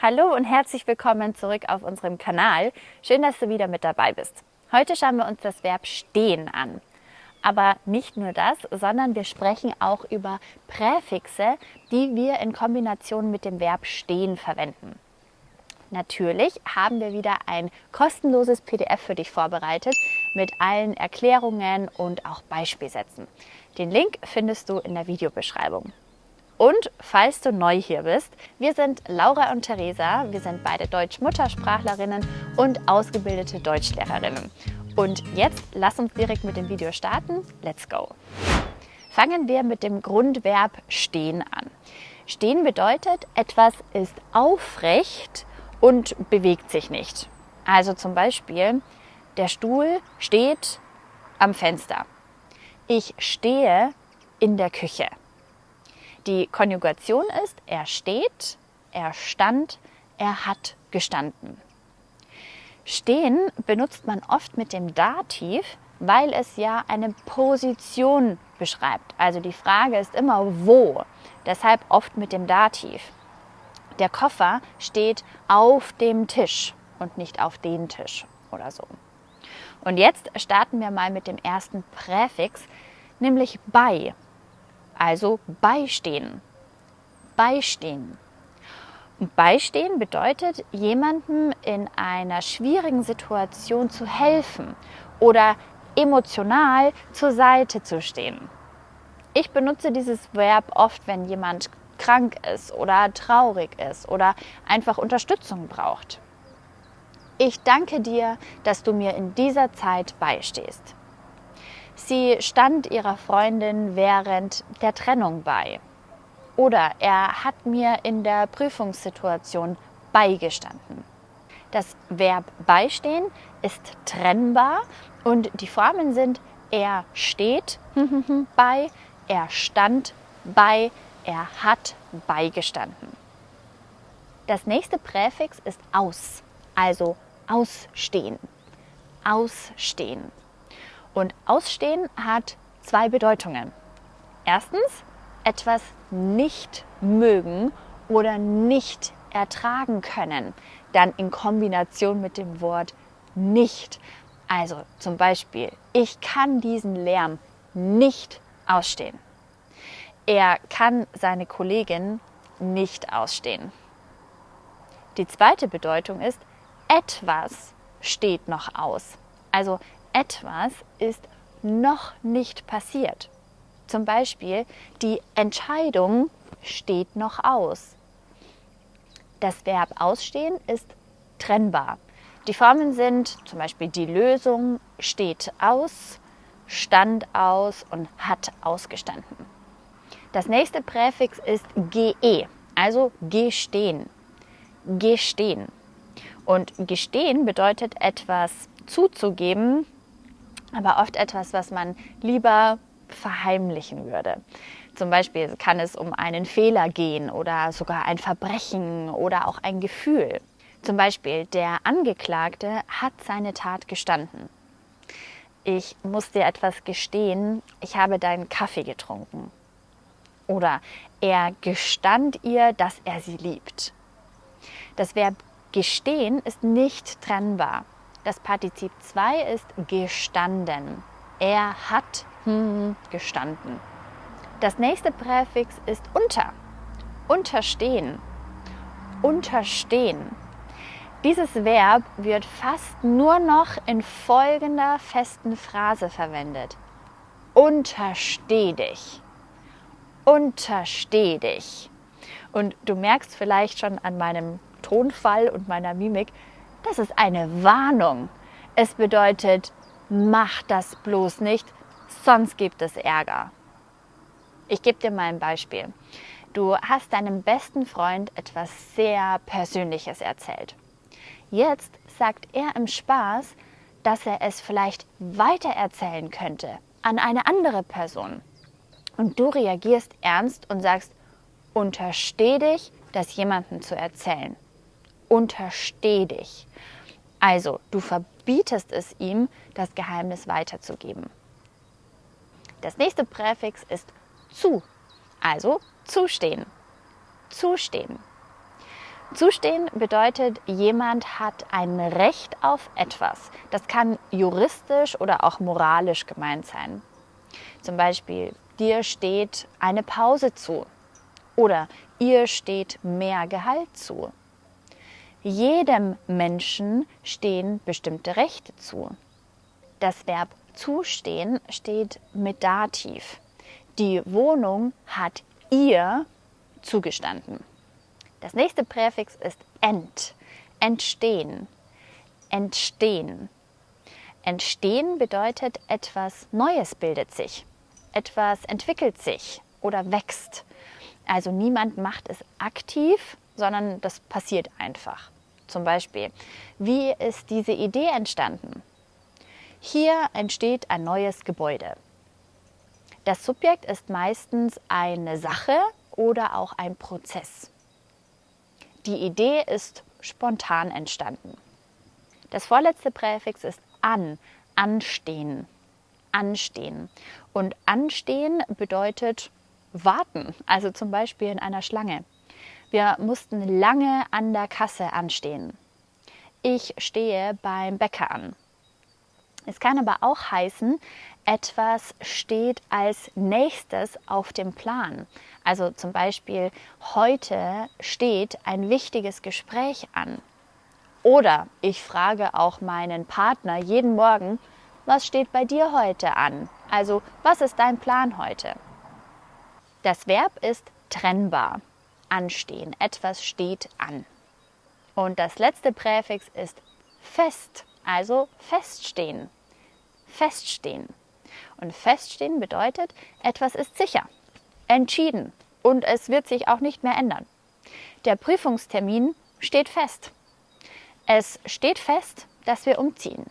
Hallo und herzlich willkommen zurück auf unserem Kanal. Schön, dass du wieder mit dabei bist. Heute schauen wir uns das Verb stehen an. Aber nicht nur das, sondern wir sprechen auch über Präfixe, die wir in Kombination mit dem Verb stehen verwenden. Natürlich haben wir wieder ein kostenloses PDF für dich vorbereitet mit allen Erklärungen und auch Beispielsätzen. Den Link findest du in der Videobeschreibung. Und falls du neu hier bist, wir sind Laura und Theresa, wir sind beide Deutsch-Muttersprachlerinnen und ausgebildete Deutschlehrerinnen. Und jetzt lass uns direkt mit dem Video starten. Let's go! Fangen wir mit dem Grundverb stehen an. Stehen bedeutet, etwas ist aufrecht und bewegt sich nicht. Also zum Beispiel, der Stuhl steht am Fenster. Ich stehe in der Küche. Die Konjugation ist, er steht, er stand, er hat gestanden. Stehen benutzt man oft mit dem Dativ, weil es ja eine Position beschreibt. Also die Frage ist immer wo, deshalb oft mit dem Dativ. Der Koffer steht auf dem Tisch und nicht auf den Tisch oder so. Und jetzt starten wir mal mit dem ersten Präfix, nämlich bei. Also beistehen. Beistehen. Und beistehen bedeutet, jemandem in einer schwierigen Situation zu helfen oder emotional zur Seite zu stehen. Ich benutze dieses Verb oft, wenn jemand krank ist oder traurig ist oder einfach Unterstützung braucht. Ich danke dir, dass du mir in dieser Zeit beistehst. Sie stand ihrer Freundin während der Trennung bei. Oder er hat mir in der Prüfungssituation beigestanden. Das Verb beistehen ist trennbar und die Formen sind er steht bei, er stand bei, er hat beigestanden. Das nächste Präfix ist aus, also ausstehen. Ausstehen. Und ausstehen hat zwei Bedeutungen. Erstens, etwas nicht mögen oder nicht ertragen können. Dann in Kombination mit dem Wort nicht. Also zum Beispiel, ich kann diesen Lärm nicht ausstehen. Er kann seine Kollegin nicht ausstehen. Die zweite Bedeutung ist, etwas steht noch aus. Also etwas ist noch nicht passiert. Zum Beispiel, die Entscheidung steht noch aus. Das Verb ausstehen ist trennbar. Die Formen sind zum Beispiel die Lösung steht aus, stand aus und hat ausgestanden. Das nächste Präfix ist ge, also gestehen. Gestehen. Und gestehen bedeutet etwas zuzugeben, aber oft etwas, was man lieber verheimlichen würde. Zum Beispiel kann es um einen Fehler gehen oder sogar ein Verbrechen oder auch ein Gefühl. Zum Beispiel, der Angeklagte hat seine Tat gestanden. Ich muss dir etwas gestehen, ich habe deinen Kaffee getrunken. Oder er gestand ihr, dass er sie liebt. Das Verb gestehen ist nicht trennbar. Das Partizip 2 ist gestanden. Er hat gestanden. Das nächste Präfix ist unter. Unterstehen. Unterstehen. Dieses Verb wird fast nur noch in folgender festen Phrase verwendet. Untersteh dich. Untersteh dich. Und du merkst vielleicht schon an meinem Tonfall und meiner Mimik, das ist eine Warnung. Es bedeutet, mach das bloß nicht, sonst gibt es Ärger. Ich gebe dir mal ein Beispiel. Du hast deinem besten Freund etwas sehr Persönliches erzählt. Jetzt sagt er im Spaß, dass er es vielleicht weitererzählen könnte an eine andere Person. Und du reagierst ernst und sagst, untersteh dich, das jemandem zu erzählen. Untersteh dich. Also, du verbietest es ihm, das Geheimnis weiterzugeben. Das nächste Präfix ist zu, also zustehen. Zustehen. Zustehen bedeutet, jemand hat ein Recht auf etwas. Das kann juristisch oder auch moralisch gemeint sein. Zum Beispiel, dir steht eine Pause zu oder ihr steht mehr Gehalt zu. Jedem Menschen stehen bestimmte Rechte zu. Das Verb zustehen steht mit Dativ. Die Wohnung hat ihr zugestanden. Das nächste Präfix ist entstehen, entstehen. Entstehen bedeutet, etwas Neues bildet sich, etwas entwickelt sich oder wächst. Also niemand macht es aktiv, sondern das passiert einfach. Zum Beispiel, wie ist diese Idee entstanden? Hier entsteht ein neues Gebäude. Das Subjekt ist meistens eine Sache oder auch ein Prozess. Die Idee ist spontan entstanden. Das vorletzte Präfix ist anstehen, anstehen. Und anstehen bedeutet warten, also zum Beispiel in einer Schlange. Wir mussten lange an der Kasse anstehen. Ich stehe beim Bäcker an. Es kann aber auch heißen, etwas steht als nächstes auf dem Plan. Also zum Beispiel, heute steht ein wichtiges Gespräch an. Oder ich frage auch meinen Partner jeden Morgen, was steht bei dir heute an? Also, was ist dein Plan heute? Das Verb ist trennbar. Anstehen. Etwas steht an. Und das letzte Präfix ist fest, also feststehen. Feststehen. Und feststehen bedeutet, etwas ist sicher, entschieden und es wird sich auch nicht mehr ändern. Der Prüfungstermin steht fest. Es steht fest, dass wir umziehen.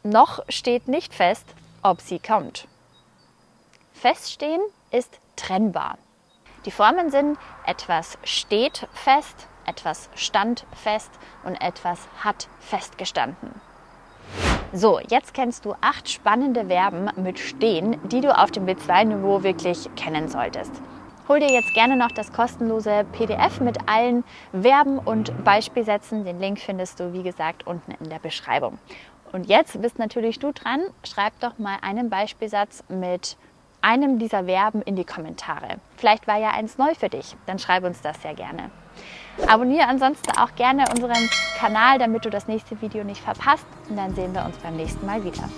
Noch steht nicht fest, ob sie kommt. Feststehen ist trennbar. Die Formen sind, etwas steht fest, etwas stand fest und etwas hat festgestanden. So, jetzt kennst du 8 spannende Verben mit stehen, die du auf dem B2-Niveau wirklich kennen solltest. Hol dir jetzt gerne noch das kostenlose PDF mit allen Verben und Beispielsätzen. Den Link findest du, wie gesagt, unten in der Beschreibung. Und jetzt bist natürlich du dran. Schreib doch mal einen Beispielsatz mit einem dieser Verben in die Kommentare. Vielleicht war ja eins neu für dich, dann schreib uns das sehr gerne. Abonniere ansonsten auch gerne unseren Kanal, damit du das nächste Video nicht verpasst. Und dann sehen wir uns beim nächsten Mal wieder.